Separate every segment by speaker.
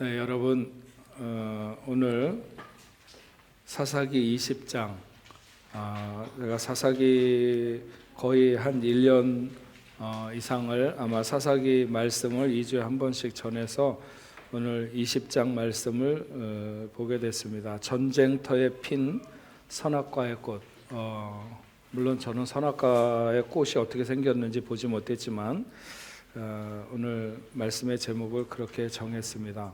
Speaker 1: 네, 여러분 오늘 사사기 20장 제가 사사기 거의 한 1년 이상을 아마 사사기 말씀을 2주에 한 번씩 전해서 오늘 20장 말씀을 보게 됐습니다. 전쟁터에 핀 선악과의 꽃. 물론 저는 선악과의 꽃이 어떻게 생겼는지 보지 못했지만 오늘 말씀의 제목을 그렇게 정했습니다.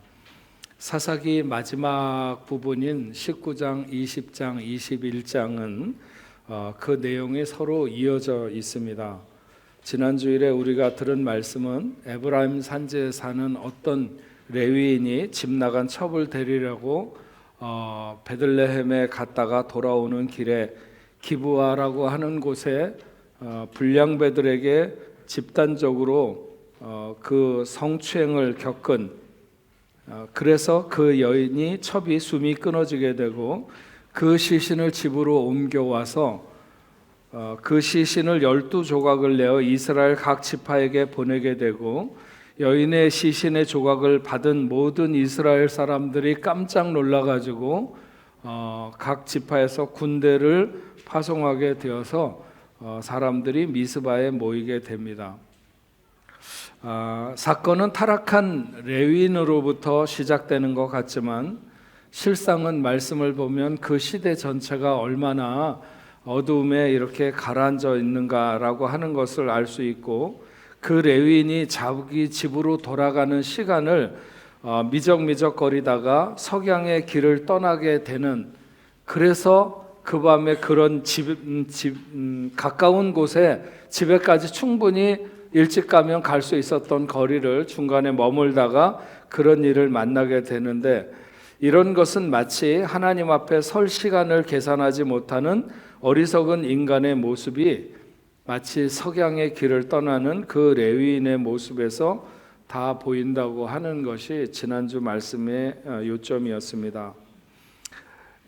Speaker 1: 사사기 마지막 부분인 19장, 20장, 21장은 그 내용이 서로 이어져 있습니다. 지난 주일에 우리가 들은 말씀은 에브라임 산지에 사는 어떤 레위인이 집 나간 첩을 데리려고 베들레헴에 갔다가 돌아오는 길에 기브아라고 하는 곳에 불량배들에게 집단적으로 그 성추행을 겪은 그래서 그 여인이 첩이 숨이 끊어지게 되고 그 시신을 집으로 옮겨와서 그 시신을 12조각을 내어 이스라엘 각 지파에게 보내게 되고 여인의 시신의 조각을 받은 모든 이스라엘 사람들이 깜짝 놀라가지고 각 지파에서 군대를 파송하게 되어서 사람들이 미스바에 모이게 됩니다. 사건은 타락한 레위인으로부터 시작되는 것 같지만 실상은 말씀을 보면 그 시대 전체가 얼마나 어두움에 이렇게 가라앉아 있는가라고 하는 것을 알 수 있고 그 레위인이 자기 집으로 돌아가는 시간을 미적미적거리다가 석양의 길을 떠나게 되는, 그래서 그 밤에 그런 가까운 곳에 집에까지 충분히 일찍 가면 갈 수 있었던 거리를 중간에 머물다가 그런 일을 만나게 되는데, 이런 것은 마치 하나님 앞에 설 시간을 계산하지 못하는 어리석은 인간의 모습이 마치 석양의 길을 떠나는 그 레위인의 모습에서 다 보인다고 하는 것이 지난주 말씀의 요점이었습니다.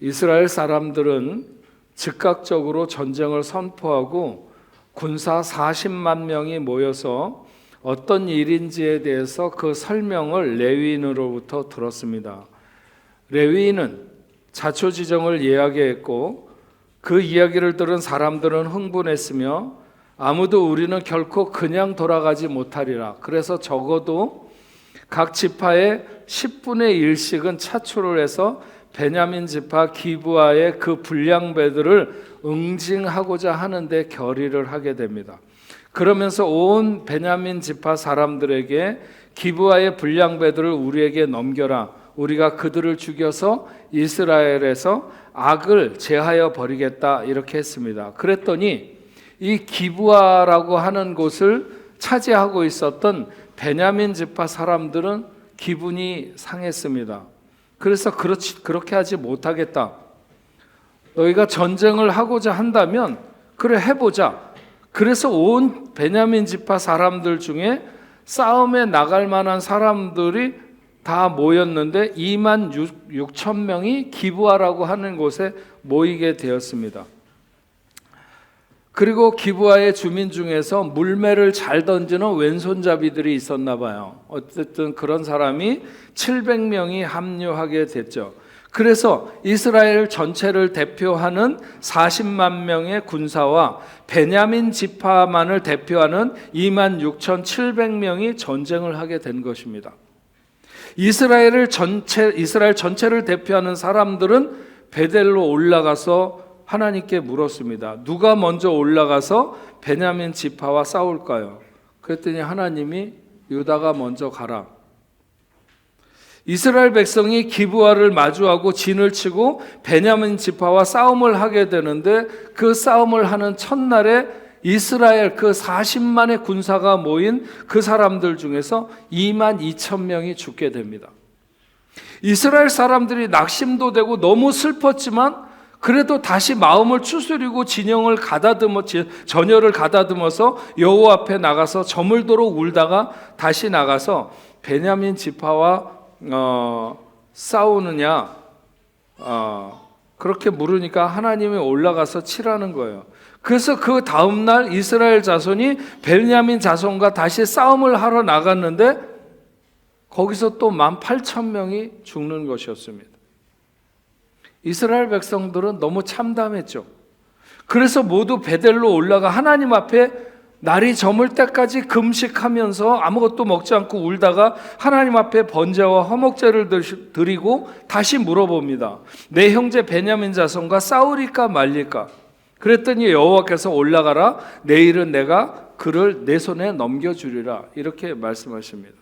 Speaker 1: 이스라엘 사람들은 즉각적으로 전쟁을 선포하고 군사 40만 명이 모여서 어떤 일인지에 대해서 그 설명을 레위인으로부터 들었습니다. 레위인은 자초지정을 이야기했고 그 이야기를 들은 사람들은 흥분했으며 아무도 우리는 결코 그냥 돌아가지 못하리라. 그래서 적어도 각 지파의 10분의 1씩은 차출을 해서 베냐민 지파 기브아의 그 불량배들을 응징하고자 하는데 결의를 하게 됩니다. 그러면서 온 베냐민 지파 사람들에게 기브아의 불량배들을 우리에게 넘겨라. 우리가 그들을 죽여서 이스라엘에서 악을 제하여 버리겠다, 이렇게 했습니다. 그랬더니 이 기브아라고 하는 곳을 차지하고 있었던 베냐민 지파 사람들은 기분이 상했습니다. 그래서 그렇게 하지 못하겠다. 너희가 전쟁을 하고자 한다면 그래 해보자. 그래서 온 베냐민 지파 사람들 중에 싸움에 나갈 만한 사람들이 다 모였는데 2만 6천 명이 기브아라고 하는 곳에 모이게 되었습니다. 그리고 기브아의 주민 중에서 물매를 잘 던지는 왼손잡이들이 있었나 봐요. 어쨌든 그런 사람이 700명이 합류하게 됐죠. 그래서 이스라엘 전체를 대표하는 40만 명의 군사와 베냐민 지파만을 대표하는 26,700명이 전쟁을 하게 된 것입니다. 이스라엘 전체를 대표하는 사람들은 베델로 올라가서 하나님께 물었습니다. 누가 먼저 올라가서 베냐민 지파와 싸울까요? 그랬더니 하나님이 유다가 먼저 가라. 이스라엘 백성이 기브아를 마주하고 진을 치고 베냐민 지파와 싸움을 하게 되는데 그 싸움을 하는 첫날에 이스라엘 그 40만의 군사가 모인 그 사람들 중에서 2만 2천 명이 죽게 됩니다. 이스라엘 사람들이 낙심도 되고 너무 슬펐지만 그래도 다시 마음을 추스리고 전열을 가다듬어서 여호와 앞에 나가서 저물도록 울다가 다시 나가서 베냐민 지파와 싸우느냐 그렇게 물으니까 하나님이 올라가서 치라는 거예요. 그래서 그 다음날 이스라엘 자손이 베냐민 자손과 다시 싸움을 하러 나갔는데 거기서 또 18,000명이 죽는 것이었습니다. 이스라엘 백성들은 너무 참담했죠. 그래서 모두 베델로 올라가 하나님 앞에 날이 저물 때까지 금식하면서 아무것도 먹지 않고 울다가 하나님 앞에 번제와 화목제를 드리고 다시 물어봅니다. 내 형제 베냐민 자손과 싸우리까 말릴까? 그랬더니 여호와께서 올라가라, 내일은 내가 그를 내 손에 넘겨주리라, 이렇게 말씀하십니다.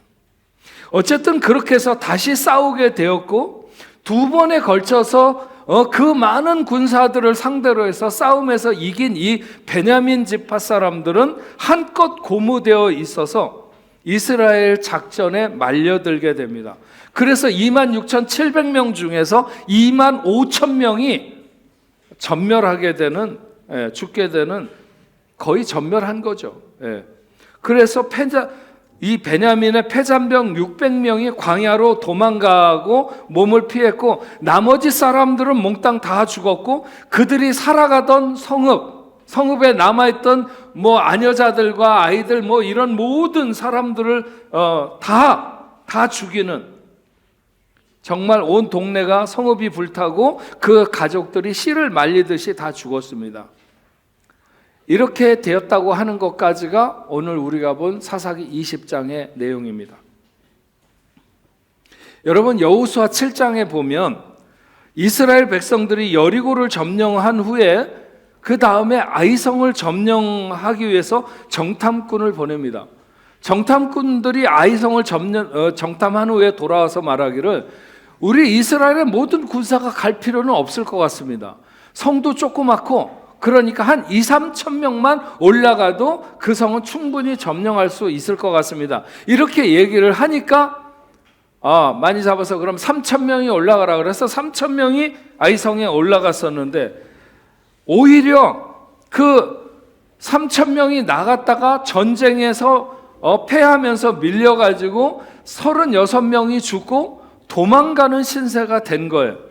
Speaker 1: 어쨌든 그렇게 해서 다시 싸우게 되었고, 두 번에 걸쳐서 그 많은 군사들을 상대로 해서 싸움에서 이긴 이 베냐민 지파 사람들은 한껏 고무되어 있어서 이스라엘 작전에 말려들게 됩니다. 그래서 26,700명 중에서 25,000명이 전멸하게 되는, 죽게 되는, 거의 전멸한 거죠. 그래서 이 베냐민의 패잔병 600명이 광야로 도망가고 몸을 피했고, 나머지 사람들은 몽땅 다 죽었고, 그들이 살아가던 성읍에 남아있던 아녀자들과 아이들 이런 모든 사람들을 다 죽이는, 정말 온 동네가 성읍이 불타고 그 가족들이 씨를 말리듯이 다 죽었습니다. 이렇게 되었다고 하는 것까지가 오늘 우리가 본 사사기 20장의 내용입니다. 여러분, 여호수아 7장에 보면 이스라엘 백성들이 여리고를 점령한 후에 그 다음에 아이성을 점령하기 위해서 정탐꾼을 보냅니다. 정탐꾼들이 아이성을 정탐한 후에 돌아와서 말하기를, 우리 이스라엘의 모든 군사가 갈 필요는 없을 것 같습니다. 성도 조그맣고, 그러니까 한 2,000~3,000명만 올라가도 그 성은 충분히 점령할 수 있을 것 같습니다. 이렇게 얘기를 하니까 많이 잡아서 그럼 3,000명이 올라가라 그래서 3,000명이 아이성에 올라갔었는데, 오히려 그 3,000명이 나갔다가 전쟁에서 패하면서 밀려가지고 36명이 죽고 도망가는 신세가 된 거예요.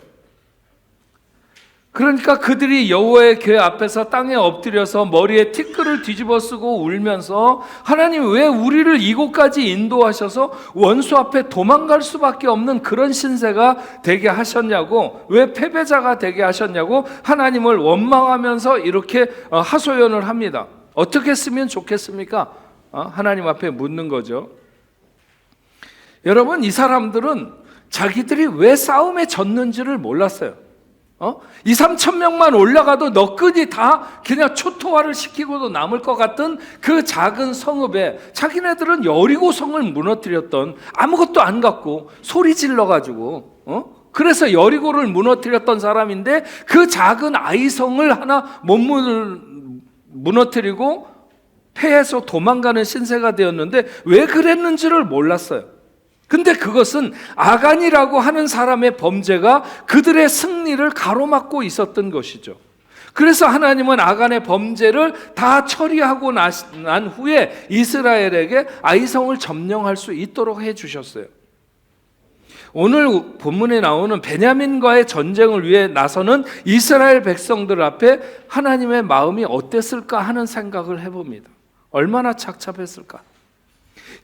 Speaker 1: 그러니까 그들이 여호와의 궤 앞에서 땅에 엎드려서 머리에 티끌을 뒤집어 쓰고 울면서, 하나님 왜 우리를 이곳까지 인도하셔서 원수 앞에 도망갈 수밖에 없는 그런 신세가 되게 하셨냐고, 왜 패배자가 되게 하셨냐고 하나님을 원망하면서 이렇게 하소연을 합니다. 어떻게 했으면 좋겠습니까? 하나님 앞에 묻는 거죠. 여러분, 이 사람들은 자기들이 왜 싸움에 졌는지를 몰랐어요. 2,000~3,000명만 올라가도 너끈히 다 그냥 초토화를 시키고도 남을 것 같은 그 작은 성읍에, 자기네들은 여리고 성을 무너뜨렸던, 아무것도 안 갖고 소리 질러가지고 그래서 여리고를 무너뜨렸던 사람인데, 그 작은 아이성을 하나 못 무너뜨리고 패해서 도망가는 신세가 되었는데 왜 그랬는지를 몰랐어요. 근데 그것은 아간이라고 하는 사람의 범죄가 그들의 승리를 가로막고 있었던 것이죠. 그래서 하나님은 아간의 범죄를 다 처리하고 난 후에 이스라엘에게 아이성을 점령할 수 있도록 해주셨어요. 오늘 본문에 나오는 베냐민과의 전쟁을 위해 나서는 이스라엘 백성들 앞에 하나님의 마음이 어땠을까 하는 생각을 해봅니다. 얼마나 착잡했을까?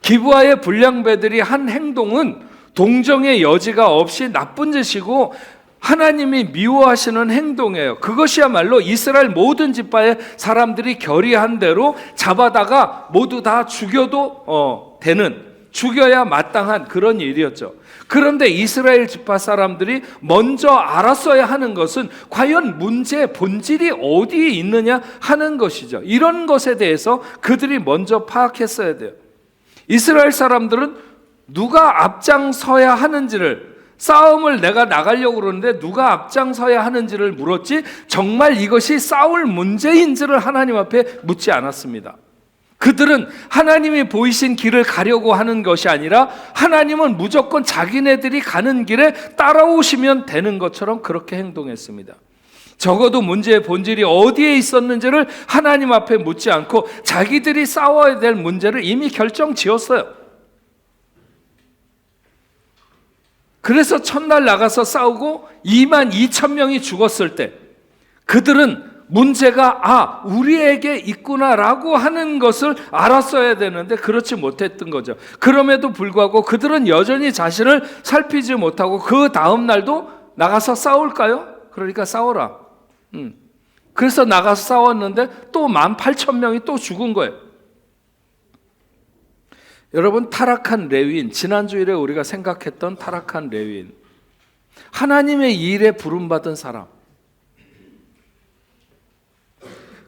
Speaker 1: 기브아의 불량배들이 한 행동은 동정의 여지가 없이 나쁜 짓이고 하나님이 미워하시는 행동이에요. 그것이야말로 이스라엘 모든 지파의 사람들이 결의한 대로 잡아다가 모두 다 죽여도 죽여야 마땅한 그런 일이었죠. 그런데 이스라엘 지파 사람들이 먼저 알았어야 하는 것은 과연 문제의 본질이 어디에 있느냐 하는 것이죠. 이런 것에 대해서 그들이 먼저 파악했어야 돼요. 이스라엘 사람들은 누가 앞장서야 하는지를, 싸움을 내가 나가려고 그러는데 누가 앞장서야 하는지를 물었지, 정말 이것이 싸울 문제인지를 하나님 앞에 묻지 않았습니다. 그들은 하나님이 보이신 길을 가려고 하는 것이 아니라 하나님은 무조건 자기네들이 가는 길에 따라오시면 되는 것처럼 그렇게 행동했습니다. 적어도 문제의 본질이 어디에 있었는지를 하나님 앞에 묻지 않고 자기들이 싸워야 될 문제를 이미 결정 지었어요. 그래서 첫날 나가서 싸우고 22,000명이 죽었을 때 그들은 문제가 우리에게 있구나라고 하는 것을 알았어야 되는데 그렇지 못했던 거죠. 그럼에도 불구하고 그들은 여전히 자신을 살피지 못하고 그 다음 날도 나가서 싸울까요? 그러니까 싸워라. 그래서 나가서 싸웠는데 또 18,000명이 또 죽은 거예요. 여러분, 타락한 레위인, 지난주일에 우리가 생각했던 타락한 레위인, 하나님의 일에 부름받은 사람,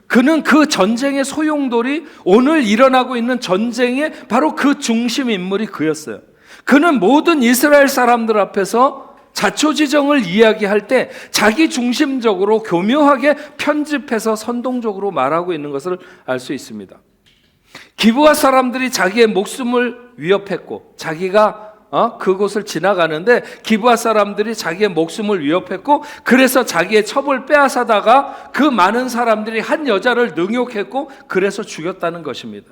Speaker 1: 그는 그 전쟁의 소용돌이, 오늘 일어나고 있는 전쟁의 바로 그 중심 인물이 그였어요. 그는 모든 이스라엘 사람들 앞에서 자초지정을 이야기할 때 자기 중심적으로 교묘하게 편집해서 선동적으로 말하고 있는 것을 알 수 있습니다. 기브아 사람들이 자기의 목숨을 위협했고, 자기가 그곳을 지나가는데 기브아 사람들이 자기의 목숨을 위협했고, 그래서 자기의 첩을 빼앗아다가 그 많은 사람들이 한 여자를 능욕했고, 그래서 죽였다는 것입니다.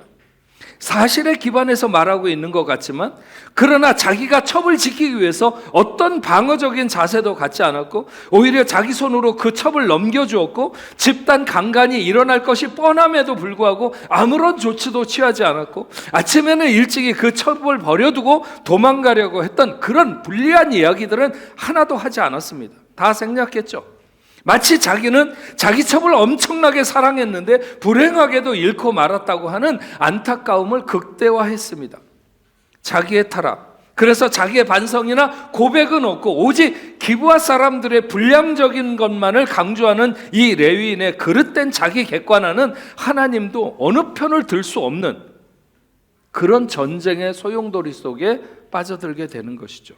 Speaker 1: 사실에 기반해서 말하고 있는 것 같지만, 그러나 자기가 첩을 지키기 위해서 어떤 방어적인 자세도 갖지 않았고, 오히려 자기 손으로 그 첩을 넘겨주었고, 집단 강간이 일어날 것이 뻔함에도 불구하고 아무런 조치도 취하지 않았고, 아침에는 일찍이 그 첩을 버려두고 도망가려고 했던 그런 불리한 이야기들은 하나도 하지 않았습니다. 다 생략했죠. 마치 자기는 자기 첩을 엄청나게 사랑했는데 불행하게도 잃고 말았다고 하는 안타까움을 극대화했습니다. 자기의 타락, 그래서 자기의 반성이나 고백은 없고 오직 기브아 사람들의 불량적인 것만을 강조하는 이 레위인의 그릇된 자기 객관화는 하나님도 어느 편을 들 수 없는 그런 전쟁의 소용돌이 속에 빠져들게 되는 것이죠.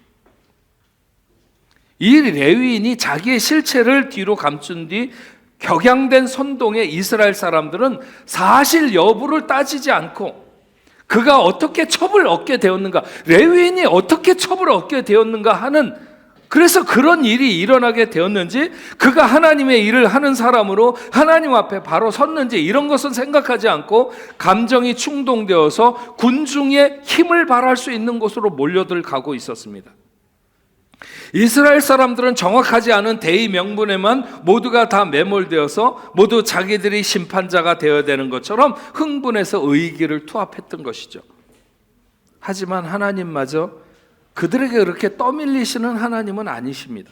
Speaker 1: 이 레위인이 자기의 실체를 뒤로 감춘 뒤 격양된 선동의 이스라엘 사람들은 사실 여부를 따지지 않고 그가 어떻게 첩을 얻게 되었는가, 레위인이 어떻게 첩을 얻게 되었는가 하는, 그래서 그런 일이 일어나게 되었는지, 그가 하나님의 일을 하는 사람으로 하나님 앞에 바로 섰는지 이런 것은 생각하지 않고 감정이 충동되어서 군중의 힘을 발할 수 있는 곳으로 몰려들 가고 있었습니다. 이스라엘 사람들은 정확하지 않은 대의 명분에만 모두가 다 매몰되어서 모두 자기들이 심판자가 되어야 되는 것처럼 흥분해서 의기를 투합했던 것이죠. 하지만 하나님마저 그들에게 그렇게 떠밀리시는 하나님은 아니십니다.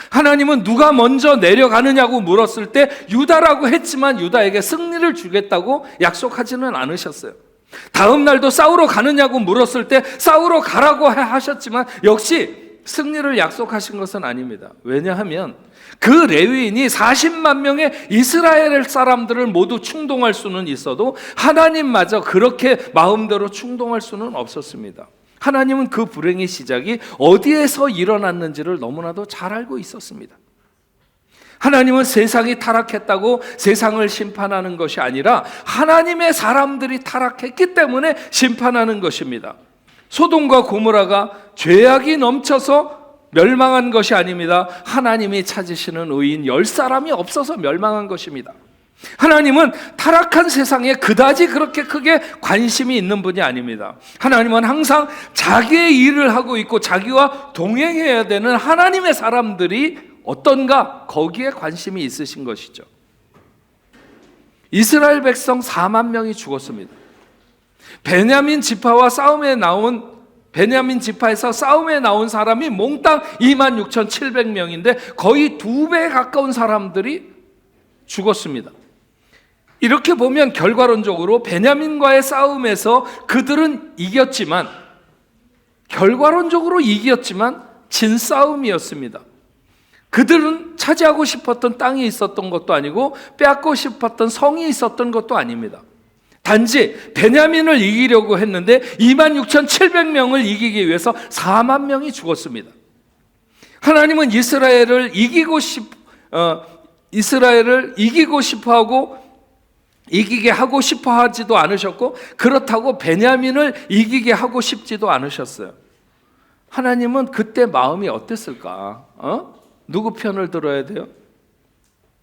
Speaker 1: 하나님은 누가 먼저 내려가느냐고 물었을 때 유다라고 했지만 유다에게 승리를 주겠다고 약속하지는 않으셨어요. 다음 날도 싸우러 가느냐고 물었을 때 싸우러 가라고 하셨지만 역시 승리를 약속하신 것은 아닙니다. 왜냐하면 그 레위인이 40만 명의 이스라엘 사람들을 모두 충동할 수는 있어도 하나님마저 그렇게 마음대로 충동할 수는 없었습니다. 하나님은 그 불행의 시작이 어디에서 일어났는지를 너무나도 잘 알고 있었습니다. 하나님은 세상이 타락했다고 세상을 심판하는 것이 아니라 하나님의 사람들이 타락했기 때문에 심판하는 것입니다. 소돔과 고모라가 죄악이 넘쳐서 멸망한 것이 아닙니다. 하나님이 찾으시는 의인 10사람이 없어서 멸망한 것입니다. 하나님은 타락한 세상에 그다지 그렇게 크게 관심이 있는 분이 아닙니다. 하나님은 항상 자기의 일을 하고 있고 자기와 동행해야 되는 하나님의 사람들이 어떤가 거기에 관심이 있으신 것이죠. 이스라엘 백성 4만 명이 죽었습니다. 베냐민 지파에서 싸움에 나온 사람이 몽땅 26,700명인데 거의 2배에 가까운 사람들이 죽었습니다. 이렇게 보면 결과론적으로 베냐민과의 싸움에서 그들은 이겼지만, 결과론적으로 이겼지만 진 싸움이었습니다. 그들은 차지하고 싶었던 땅이 있었던 것도 아니고 빼앗고 싶었던 성이 있었던 것도 아닙니다. 단지 베냐민을 이기려고 했는데 26,700명을 이기기 위해서 4만 명이 죽었습니다. 하나님은 이스라엘을 이기고 싶어하고 이기게 하고 싶어하지도 않으셨고 그렇다고 베냐민을 이기게 하고 싶지도 않으셨어요. 하나님은 그때 마음이 어땠을까? 누구 편을 들어야 돼요?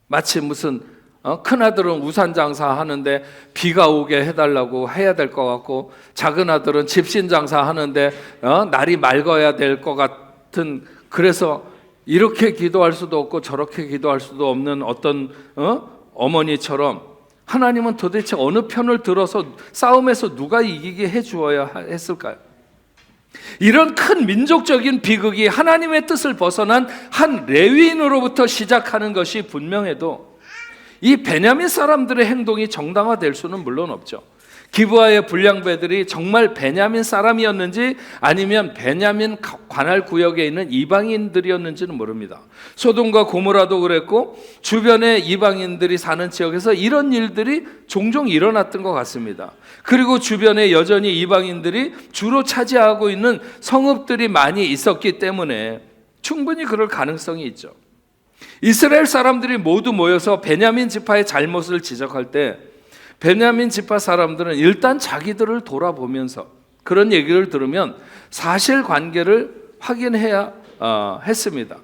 Speaker 1: 마치 무슨 큰아들은 우산 장사하는데 비가 오게 해달라고 해야 될 것 같고, 작은 아들은 집신 장사하는데 날이 맑아야 될 것 같은, 그래서 이렇게 기도할 수도 없고 저렇게 기도할 수도 없는 어머니처럼 하나님은 도대체 어느 편을 들어서 싸움에서 누가 이기게 해주어야 했을까요? 이런 큰 민족적인 비극이 하나님의 뜻을 벗어난 한 레위인으로부터 시작하는 것이 분명해도 이 베냐민 사람들의 행동이 정당화될 수는 물론 없죠. 기브아의 불량배들이 정말 베냐민 사람이었는지 아니면 베냐민 관할 구역에 있는 이방인들이었는지는 모릅니다. 소돔과 고모라도 그랬고 주변의 이방인들이 사는 지역에서 이런 일들이 종종 일어났던 것 같습니다. 그리고 주변에 여전히 이방인들이 주로 차지하고 있는 성읍들이 많이 있었기 때문에 충분히 그럴 가능성이 있죠. 이스라엘 사람들이 모두 모여서 베냐민 지파의 잘못을 지적할 때 베냐민 지파 사람들은 일단 자기들을 돌아보면서 그런 얘기를 들으면 사실관계를 확인해야 했습니다.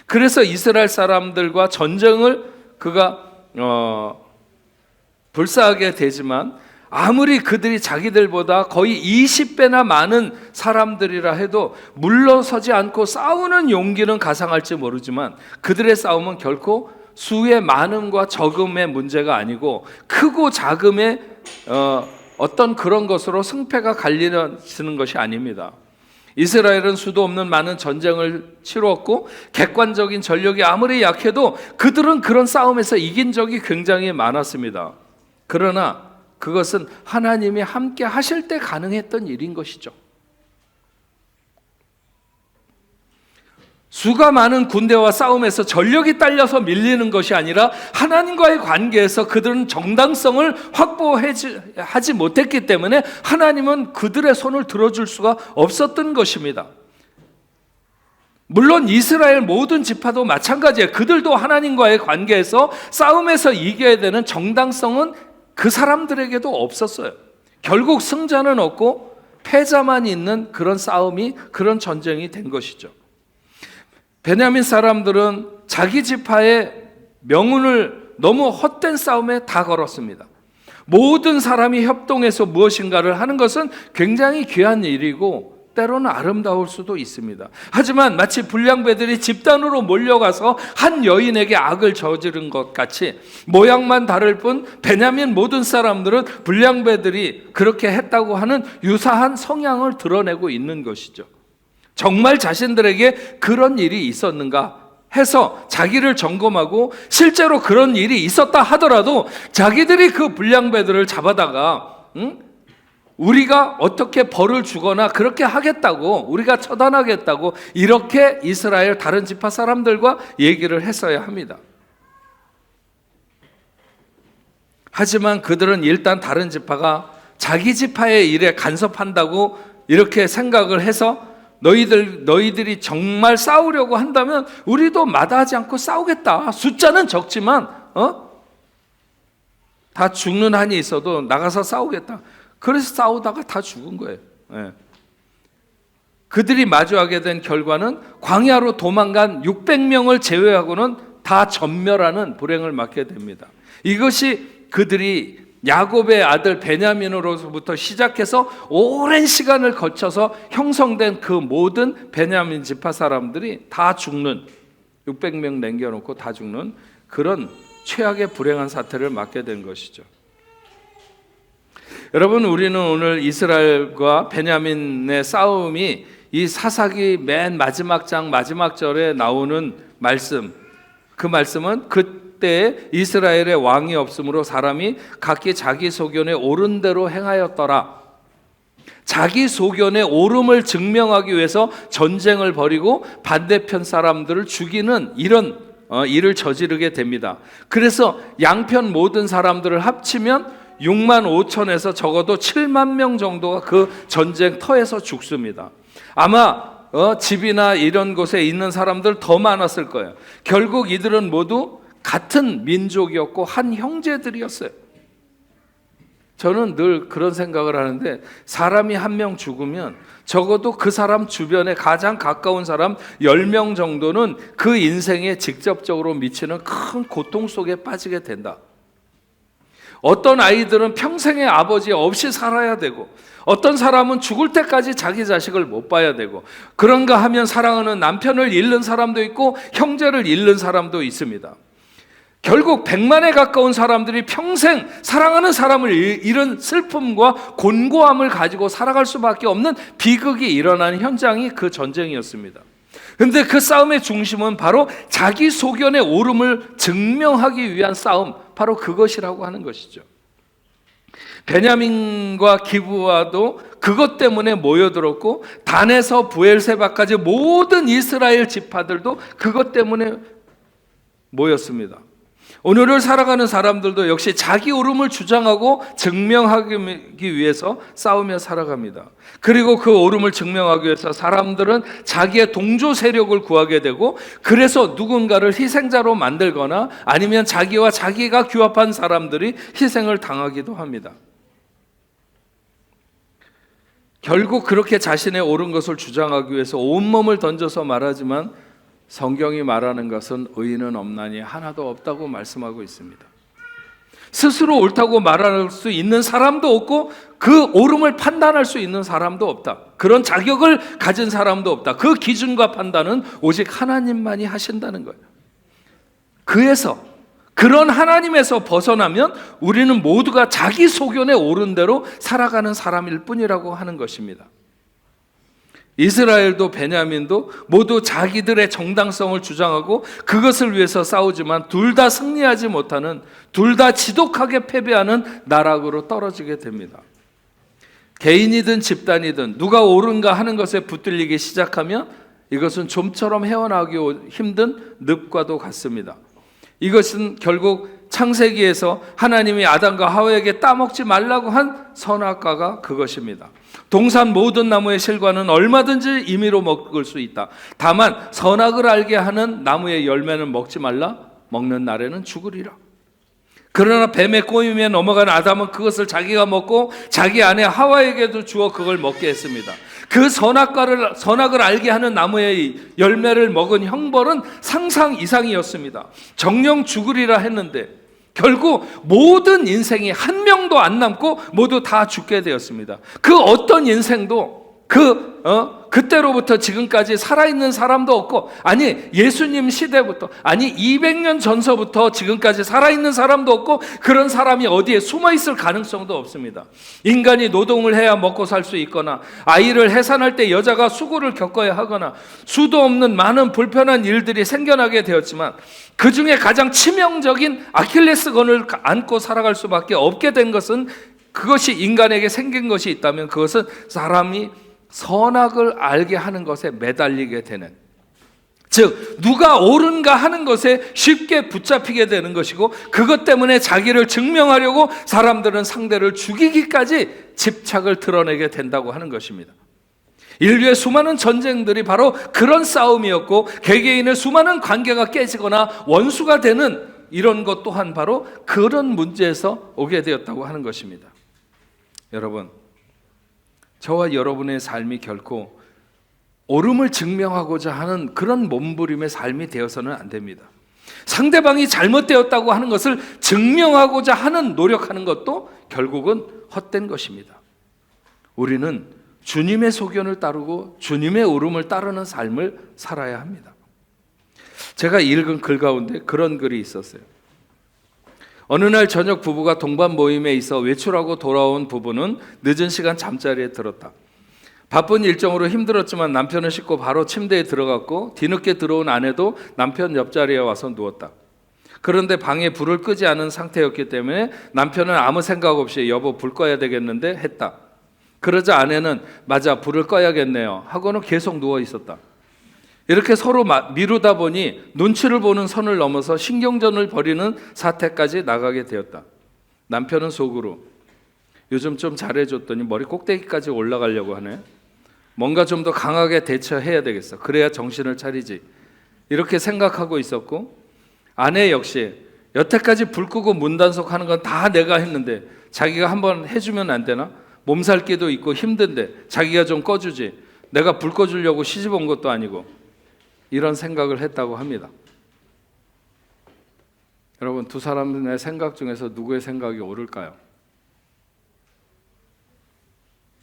Speaker 1: 그래서 이스라엘 사람들과 전쟁을 그가 불사하게 되지만 아무리 그들이 자기들보다 거의 20배나 많은 사람들이라 해도 물러서지 않고 싸우는 용기는 가상할지 모르지만 그들의 싸움은 결코 수의 많음과 적음의 문제가 아니고 크고 작음의 어떤 그런 것으로 승패가 갈리는 것이 아닙니다. 이스라엘은 수도 없는 많은 전쟁을 치루었고 객관적인 전력이 아무리 약해도 그들은 그런 싸움에서 이긴 적이 굉장히 많았습니다. 그러나 그것은 하나님이 함께 하실 때 가능했던 일인 것이죠. 수가 많은 군대와 싸움에서 전력이 딸려서 밀리는 것이 아니라 하나님과의 관계에서 그들은 정당성을 확보하지 못했기 때문에 하나님은 그들의 손을 들어줄 수가 없었던 것입니다. 물론 이스라엘 모든 지파도 마찬가지예요. 그들도 하나님과의 관계에서 싸움에서 이겨야 되는 정당성은 그 사람들에게도 없었어요. 결국 승자는 없고 패자만 있는 그런 싸움이, 그런 전쟁이 된 것이죠. 베냐민 사람들은 자기 지파의 명운을 너무 헛된 싸움에 다 걸었습니다. 모든 사람이 협동해서 무엇인가를 하는 것은 굉장히 귀한 일이고 때로는 아름다울 수도 있습니다. 하지만 마치 불량배들이 집단으로 몰려가서 한 여인에게 악을 저지른 것 같이 모양만 다를 뿐 베냐민 모든 사람들은 불량배들이 그렇게 했다고 하는 유사한 성향을 드러내고 있는 것이죠. 정말 자신들에게 그런 일이 있었는가 해서 자기를 점검하고 실제로 그런 일이 있었다 하더라도 자기들이 그 불량배들을 잡아다가 우리가 어떻게 벌을 주거나 그렇게 하겠다고, 우리가 처단하겠다고 이렇게 이스라엘 다른 지파 사람들과 얘기를 했어야 합니다. 하지만 그들은 일단 다른 지파가 자기 지파의 일에 간섭한다고 이렇게 생각을 해서 너희들이 정말 싸우려고 한다면 우리도 마다하지 않고 싸우겠다. 숫자는 적지만 다 죽는 한이 있어도 나가서 싸우겠다. 그래서 싸우다가 다 죽은 거예요. 네. 그들이 마주하게 된 결과는 광야로 도망간 600명을 제외하고는 다 전멸하는 불행을 맞게 됩니다. 이것이 그들이 야곱의 아들 베냐민으로부터 시작해서 오랜 시간을 거쳐서 형성된 그 모든 베냐민 지파 사람들이 다 죽는, 600명 남겨놓고 다 죽는 그런 최악의 불행한 사태를 맞게 된 것이죠. 여러분, 우리는 오늘 이스라엘과 베냐민의 싸움이 이 사사기 맨 마지막 장 마지막 절에 나오는 말씀, 그 말씀은 그때 이스라엘의 왕이 없으므로 사람이 각기 자기 소견에 옳은 대로 행하였더라. 자기 소견의 옳음을 증명하기 위해서 전쟁을 벌이고 반대편 사람들을 죽이는 이런 일을 저지르게 됩니다. 그래서 양편 모든 사람들을 합치면 6만 5천에서 적어도 7만 명 정도가 그 전쟁터에서 죽습니다. 아마 집이나 이런 곳에 있는 사람들 더 많았을 거예요. 결국 이들은 모두 같은 민족이었고 한 형제들이었어요. 저는 늘 그런 생각을 하는데 사람이 한 명 죽으면 적어도 그 사람 주변에 가장 가까운 사람 10명 정도는 그 인생에 직접적으로 미치는 큰 고통 속에 빠지게 된다. 어떤 아이들은 평생의 아버지 없이 살아야 되고 어떤 사람은 죽을 때까지 자기 자식을 못 봐야 되고 그런가 하면 사랑하는 남편을 잃는 사람도 있고 형제를 잃는 사람도 있습니다. 결국 100만에 가까운 사람들이 평생 사랑하는 사람을 잃은 슬픔과 곤고함을 가지고 살아갈 수밖에 없는 비극이 일어나는 현장이 그 전쟁이었습니다. 그런데 그 싸움의 중심은 바로 자기 소견의 옳음을 증명하기 위한 싸움, 바로 그것이라고 하는 것이죠. 베냐민과 기브아도 그것 때문에 모여들었고, 단에서 브엘세바까지 모든 이스라엘 지파들도 그것 때문에 모였습니다. 오늘을 살아가는 사람들도 역시 자기 옳음을 주장하고 증명하기 위해서 싸우며 살아갑니다. 그리고 그 옳음을 증명하기 위해서 사람들은 자기의 동조 세력을 구하게 되고, 그래서 누군가를 희생자로 만들거나 아니면 자기와 자기가 규합한 사람들이 희생을 당하기도 합니다. 결국 그렇게 자신의 옳은 것을 주장하기 위해서 온몸을 던져서 말하지만, 성경이 말하는 것은 의인은 없나니 하나도 없다고 말씀하고 있습니다. 스스로 옳다고 말할 수 있는 사람도 없고, 그 옳음을 판단할 수 있는 사람도 없다. 그런 자격을 가진 사람도 없다. 그 기준과 판단은 오직 하나님만이 하신다는 거예요. 그래서 그런 하나님에서 벗어나면 우리는 모두가 자기 소견에 옳은 대로 살아가는 사람일 뿐이라고 하는 것입니다. 이스라엘도 베냐민도 모두 자기들의 정당성을 주장하고 그것을 위해서 싸우지만 둘 다 승리하지 못하는, 둘 다 지독하게 패배하는 나락으로 떨어지게 됩니다. 개인이든 집단이든 누가 옳은가 하는 것에 붙들리기 시작하면 이것은 좀처럼 헤어나기 힘든 늪과도 같습니다. 이것은 결국 창세기에서 하나님이 아담과 하와에게 따먹지 말라고 한 선악과가 그것입니다. 동산 모든 나무의 실과는 얼마든지 임의로 먹을 수 있다. 다만 선악을 알게 하는 나무의 열매는 먹지 말라. 먹는 날에는 죽으리라. 그러나 뱀의 꼬임에 넘어간 아담은 그것을 자기가 먹고 자기 아내 하와에게도 주어 그걸 먹게 했습니다. 그 선악을 알게 하는 나무의 열매를 먹은 형벌은 상상 이상이었습니다. 정령 죽으리라 했는데 결국 모든 인생이 한 명도 안 남고 모두 다 죽게 되었습니다. 그 어떤 인생도 그때로부터 지금까지 살아있는 사람도 없고, 아니 예수님 시대부터, 아니 200년 전서부터 지금까지 살아있는 사람도 없고, 그런 사람이 어디에 숨어있을 가능성도 없습니다. 인간이 노동을 해야 먹고 살 수 있거나, 아이를 해산할 때 여자가 수고를 겪어야 하거나, 수도 없는 많은 불편한 일들이 생겨나게 되었지만, 그 중에 가장 치명적인 아킬레스건을 안고 살아갈 수밖에 없게 된 것은, 그것이 인간에게 생긴 것이 있다면 그것은 사람이 선악을 알게 하는 것에 매달리게 되는, 즉 누가 옳은가 하는 것에 쉽게 붙잡히게 되는 것이고, 그것 때문에 자기를 증명하려고 사람들은 상대를 죽이기까지 집착을 드러내게 된다고 하는 것입니다. 인류의 수많은 전쟁들이 바로 그런 싸움이었고, 개개인의 수많은 관계가 깨지거나 원수가 되는 이런 것 또한 바로 그런 문제에서 오게 되었다고 하는 것입니다. 여러분, 저와 여러분의 삶이 결코 옳음을 증명하고자 하는 그런 몸부림의 삶이 되어서는 안 됩니다. 상대방이 잘못되었다고 하는 것을 증명하고자 하는 노력하는 것도 결국은 헛된 것입니다. 우리는 주님의 소견을 따르고 주님의 옳음을 따르는 삶을 살아야 합니다. 제가 읽은 글 가운데 그런 글이 있었어요. 어느 날 저녁 부부가 동반 모임에 있어 외출하고 돌아온 부부는 늦은 시간 잠자리에 들었다. 바쁜 일정으로 힘들었지만 남편을 씻고 바로 침대에 들어갔고, 뒤늦게 들어온 아내도 남편 옆자리에 와서 누웠다. 그런데 방에 불을 끄지 않은 상태였기 때문에 남편은 아무 생각 없이 여보 불 꺼야 되겠는데 했다. 그러자 아내는 맞아 불을 꺼야겠네요 하고는 계속 누워 있었다. 이렇게 서로 미루다 보니 눈치를 보는 선을 넘어서 신경전을 벌이는 사태까지 나가게 되었다. 남편은 속으로 요즘 좀 잘해줬더니 머리 꼭대기까지 올라가려고 하네. 뭔가 좀 더 강하게 대처해야 되겠어. 그래야 정신을 차리지. 이렇게 생각하고 있었고, 아내 역시 여태까지 불 끄고 문 단속하는 건 다 내가 했는데 자기가 한번 해주면 안 되나? 몸살기도 있고 힘든데 자기가 좀 꺼주지. 내가 불 꺼주려고 시집 온 것도 아니고. 이런 생각을 했다고 합니다. 여러분, 두 사람의 생각 중에서 누구의 생각이 옳을까요?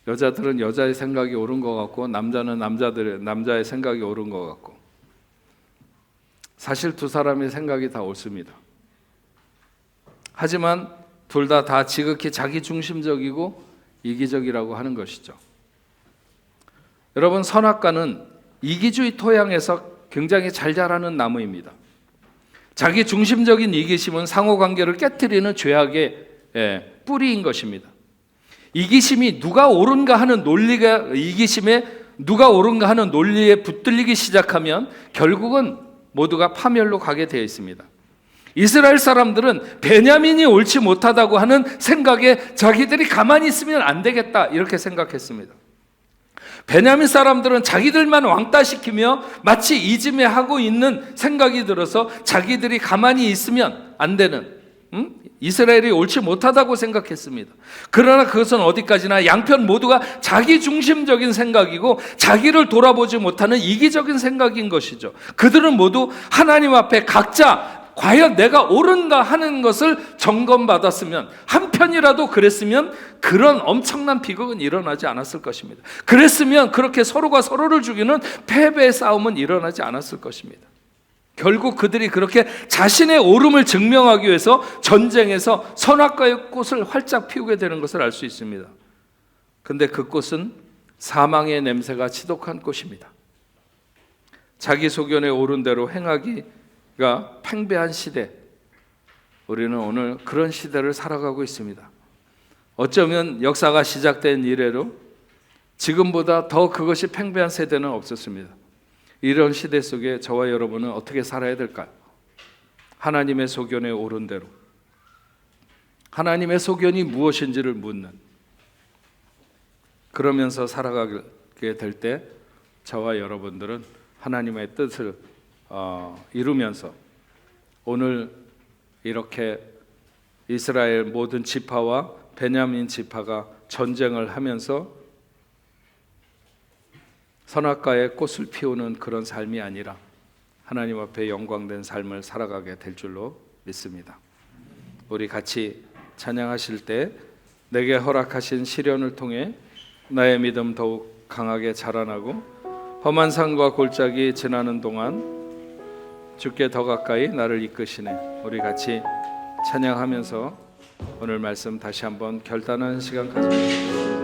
Speaker 1: 여자들은 여자의 생각이 옳은 것 같고, 남자는 남자의 생각이 옳은 것 같고, 사실 두 사람의 생각이 다 옳습니다. 하지만 둘 다 지극히 자기 중심적이고 이기적이라고 하는 것이죠. 여러분, 선악과는 이기주의 토양에서 굉장히 잘 자라는 나무입니다. 자기 중심적인 이기심은 상호관계를 깨트리는 죄악의 뿌리인 것입니다. 이기심에 누가 옳은가 하는 논리에 붙들리기 시작하면 결국은 모두가 파멸로 가게 되어 있습니다. 이스라엘 사람들은 베냐민이 옳지 못하다고 하는 생각에 자기들이 가만히 있으면 안 되겠다 이렇게 생각했습니다. 베냐민 사람들은 자기들만 왕따시키며 마치 이즘해하고 있는 생각이 들어서 자기들이 가만히 있으면 안 되는 이스라엘이 옳지 못하다고 생각했습니다. 그러나 그것은 어디까지나 양편 모두가 자기 중심적인 생각이고 자기를 돌아보지 못하는 이기적인 생각인 것이죠. 그들은 모두 하나님 앞에 각자 과연 내가 옳은가 하는 것을 점검받았으면, 한편이라도 그랬으면 그런 엄청난 비극은 일어나지 않았을 것입니다. 그랬으면 그렇게 서로가 서로를 죽이는 패배의 싸움은 일어나지 않았을 것입니다. 결국 그들이 그렇게 자신의 옳음을 증명하기 위해서 전쟁에서 선악과의 꽃을 활짝 피우게 되는 것을 알 수 있습니다. 그런데 그 꽃은 사망의 냄새가 지독한 꽃입니다. 자기 소견에 옳은 대로 행하기가 팽배한 시대, 우리는 오늘 그런 시대를 살아가고 있습니다. 어쩌면 역사가 시작된 이래로 지금보다 더 그것이 팽배한 세대는 없었습니다. 이런 시대 속에 저와 여러분은 어떻게 살아야 될까요? 하나님의 소견에 옳은 대로, 하나님의 소견이 무엇인지를 묻는, 그러면서 살아가게 될 때 저와 여러분들은 하나님의 뜻을 이루면서 오늘 이렇게 이스라엘 모든 지파와 베냐민 지파가 전쟁을 하면서 선악과의 꽃을 피우는 그런 삶이 아니라 하나님 앞에 영광된 삶을 살아가게 될 줄로 믿습니다. 우리 같이 찬양하실 때 내게 허락하신 시련을 통해 나의 믿음 더욱 강하게 자라나고 험한 산과 골짜기 지나는 동안 주께 더 가까이 나를 이끄시네. 우리 같이 찬양하면서 오늘 말씀 다시 한번 결단하는 시간 가지겠습니다.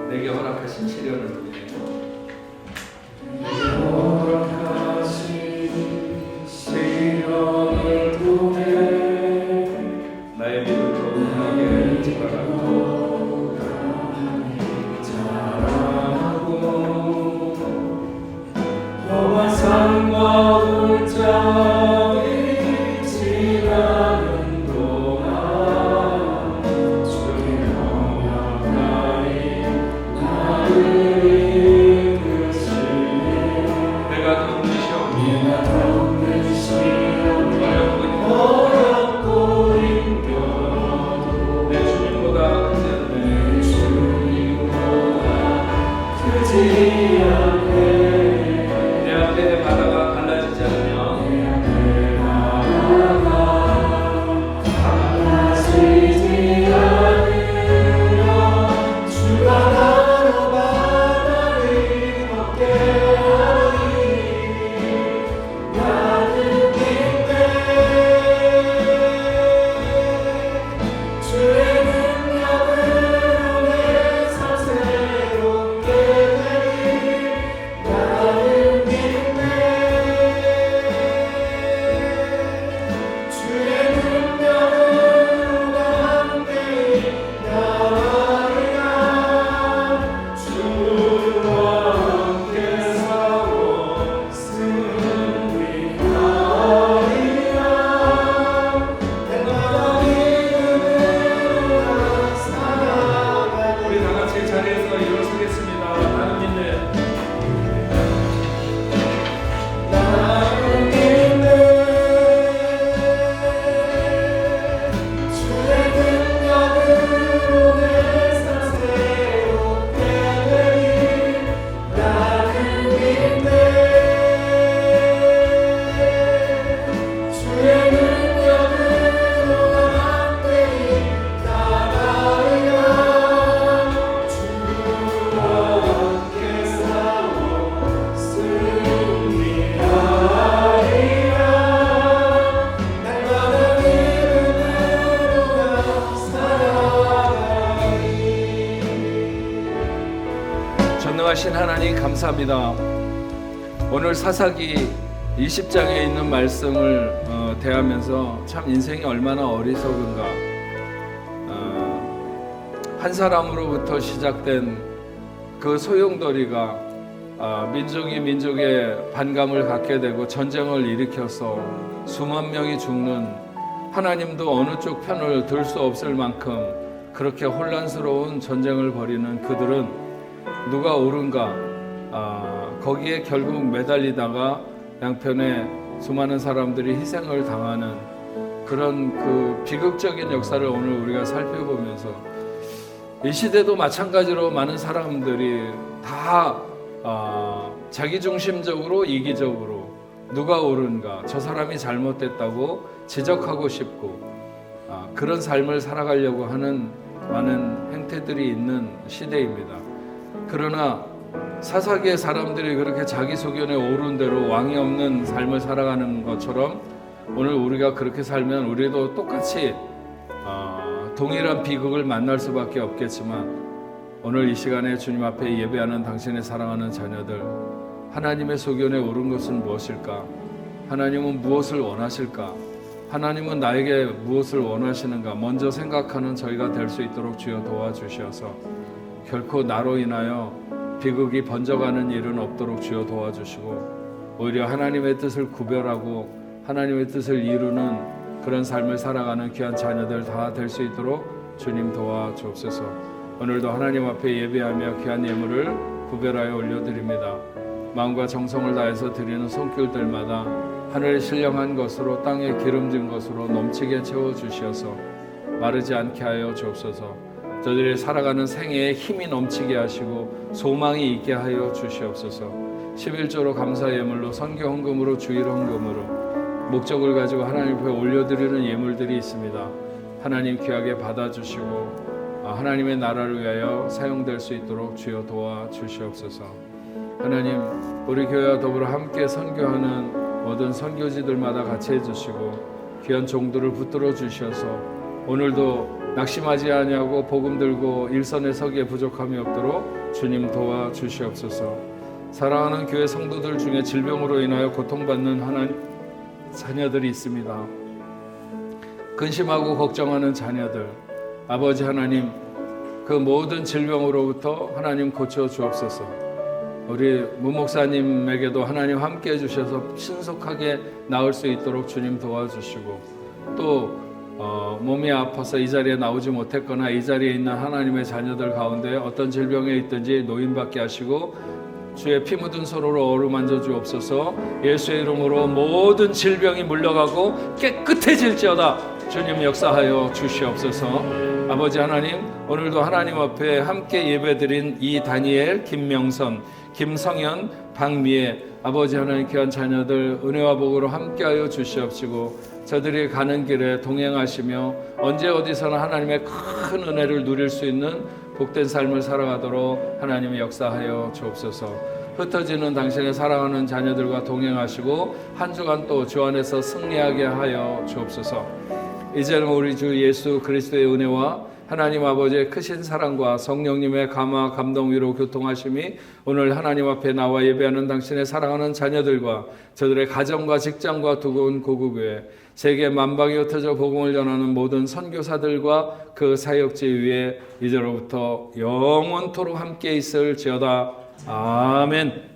Speaker 1: 내게 허락하신 시련을 통해 나의 믿음 더욱 강하게 자라나고 험한 산과 골짜기 지나는 동안 주의 영광이 나를 이끄시네. 내가 돕는 시험 어렵고 힘겨도 내 주님보다 크지 않네. 내 앞에 바다가 갈라지지 않으며 전능하신 하나님 감사합니다. 오늘 사사기 20장에 있는 말씀을 대하면서 참 인생이 얼마나 어리석은가. 한 사람으로부터 시작된 그 소용돌이가 민족이 민족의 반감을 갖게 되고 전쟁을 일으켜서 수만 명이 죽는, 하나님도 어느 쪽 편을 들 수 없을 만큼 그렇게 혼란스러운 전쟁을 벌이는 그들은 누가 옳은가, 거기에 결국 매달리다가 양편에 수많은 사람들이 희생을 당하는 그런 그 비극적인 역사를 오늘 우리가 살펴보면서, 이 시대도 마찬가지로 많은 사람들이 다 자기중심적으로 이기적으로 누가 옳은가, 저 사람이 잘못됐다고 지적하고 싶고 그런 삶을 살아가려고 하는 많은 행태들이 있는 시대입니다. 그러나 사사기의 사람들이 그렇게 자기 소견에 오른 대로 왕이 없는 삶을 살아가는 것처럼 오늘 우리가 그렇게 살면 우리도 똑같이 동일한 비극을 만날 수밖에 없겠지만, 오늘 이 시간에 주님 앞에 예배하는 당신의 사랑하는 자녀들, 하나님의 소견에 옳은 것은 무엇일까? 하나님은 무엇을 원하실까? 하나님은 나에게 무엇을 원하시는가? 먼저 생각하는 저희가 될 수 있도록 주여 도와주셔서 결코 나로 인하여 비극이 번져가는 일은 없도록 주여 도와주시고, 오히려 하나님의 뜻을 구별하고 하나님의 뜻을 이루는 그런 삶을 살아가는 귀한 자녀들 다 될 수 있도록 주님 도와주옵소서. 오늘도 하나님 앞에 예배하며 귀한 예물을 구별하여 올려드립니다. 마음과 정성을 다해서 드리는 손길들마다 하늘에 신령한 것으로 땅에 기름진 것으로 넘치게 채워주시어서 마르지 않게 하여 주옵소서. 저들이 살아가는 생애에 힘이 넘치게 하시고 소망이 있게 하여 주시옵소서. 11조로 감사 예물로, 선교 헌금으로, 주일 헌금으로 목적을 가지고 하나님 앞에 올려드리는 예물들이 있습니다. 하나님 귀하게 받아주시고 하나님의 나라를 위하여 사용될 수 있도록 주여 도와주시옵소서. 하나님, 우리 교회와 더불어 함께 선교하는 모든 선교지들마다 같이 해주시고 귀한 종들을 붙들어 주셔서 오늘도 낙심하지 아니하고 복음 들고 일선에 서기에 부족함이 없도록 주님 도와주시옵소서. 사랑하는 교회 성도들 중에 질병으로 인하여 고통받는 하나님 자녀들이 있습니다. 근심하고 걱정하는 자녀들, 아버지 하나님, 그 모든 질병으로부터 하나님 고쳐 주옵소서. 우리 문 목사님에게도 하나님 함께 해주셔서 신속하게 나을 수 있도록 주님 도와주시고, 또 몸이 아파서 이 자리에 나오지 못했거나 이 자리에 있는 하나님의 자녀들 가운데 어떤 질병에 있든지 노인받게 하시고 주의 피 묻은 손으로 어루만져 주옵소서. 예수의 이름으로 모든 질병이 물러가고 깨끗해질지어다. 주님 역사하여 주시옵소서. 아버지 하나님, 오늘도 하나님 앞에 함께 예배드린 이 다니엘, 김명선, 김성현, 박미애, 아버지 하나님 귀한 자녀들 은혜와 복으로 함께하여 주시옵시고, 저들이 가는 길에 동행하시며 언제 어디서나 하나님의 큰 은혜를 누릴 수 있는 복된 삶을 살아가도록 하나님이 역사하여 주옵소서. 흩어지는 당신의 사랑하는 자녀들과 동행하시고 한 주간 또 주 안에서 승리하게 하여 주옵소서. 이제는 우리 주 예수 그리스도의 은혜와 하나님 아버지의 크신 사랑과 성령님의 감화 감동 위로 교통하심이 오늘 하나님 앞에 나와 예배하는 당신의 사랑하는 자녀들과 저들의 가정과 직장과 두고온 고국교회, 세계 만방에 흩어져 복음을 전하는 모든 선교사들과 그 사역지 위에 이제로부터 영원토록 함께 있을지어다. 아멘.